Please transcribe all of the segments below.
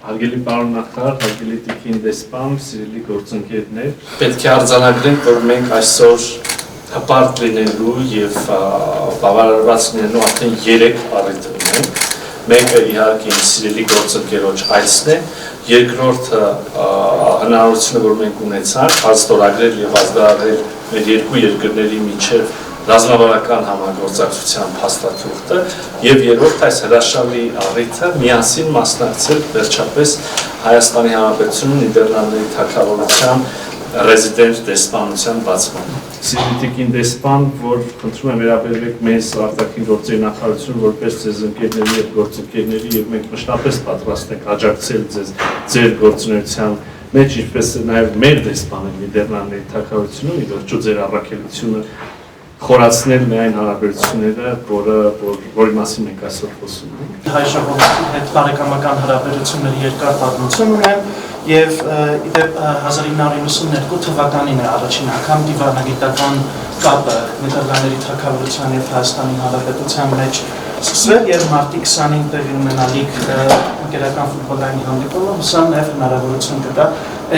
Հարգելի պարոն նախարար, հարգելի տիկին դեսպան, սիրելի գործընկերներ, պետք է արձանագրենք, որ մենք այսօր հպարտ լինելու եւ բավարարված լինելու արդեն 3 առիթ ունենք։ Մեկը իհարկե իմ սիրելի գործընկերոջ այցն է, երկրորդը հնարավորությունը, որ մենք ունեցանք հաստորագրել եւ ազդարարել մեր երկու երկրների միջև ռազմավարական համագործակցության փաստաթուղթը եւ երրորդ այս հրաշալի առիթը միասին մասնակցել վերջապես Հայաստանի Հանրապետությունում Նիդերլանդների թագավորության ռեզիդենտ դեսպանության բացմանը։ Սիրելի տիկին դեսպան, որ խնդրում եմ վերաբերվեք մեզ արտաքին գործերի նախարարությունը որպես ձեզ ընկերների եւ գործընկերների եւ մենք մշտապես պատրաստ ենք աջակցել ձեզ ձեր գործունեության մեջ, ինչպես նաեւ մեր դեսպանը Նիդերլանդների թագավորությունում, ի վերջո ձեր առաքելությունը խորացնել միայն հարաբերությունները, որի մասին մենք այսօր խոսում ենք։ Հայ ժողովրդի հետ բարեկամական հարաբերությունների երկար պատմություն ունեմ եւ իդեպ 1992 թվականին է առաջին անգամ դիվանագիտական կապը Նիդերլանդների թագավորության եւ Հայաստանի Հանրապետության մեջ սկսվել եւ մարտի 20-ին տեղի ունենալիք ընկերական ֆուտբոլային հանդիպումը հուսամ նաեւ հնարավորություն կտա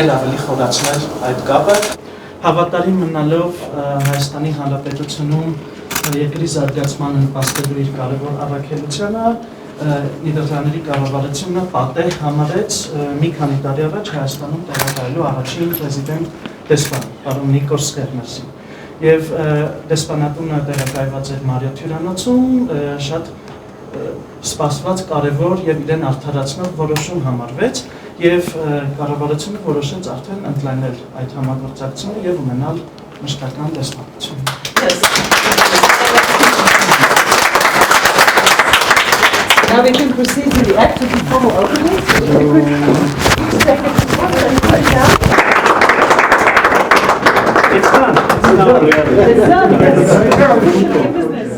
ել ավելի խորացնել այդ կապը։ Հավատարիմ մնալով Հայաստանի Հանրապետությունում երկրի զարգացման նպաստելու իր կարևոր առաքելությանը Նիդերլանդների կառավարությունը պատեհ համարեց մի քանի տարի առաջ Հայաստանում տեղակայելու առաջին ռեզիդենտ դեսպան, պարոն Նիկոլ Սկերնեսին։ Եվ դեսպանատունը տեղակայված էր Մարիոթ հյուրանոցում, շատ սպասված կարևոր եւ իրեն արդարացնող որոշում համարվեց եւ կառավարությունը որոշեց արդեն ընդլայնել այդ համագործակցությունը եւ ունենալ մշտական դեսպանություն։ Now we can proceed to the act of the formal opening. It's done. It's done. It's done.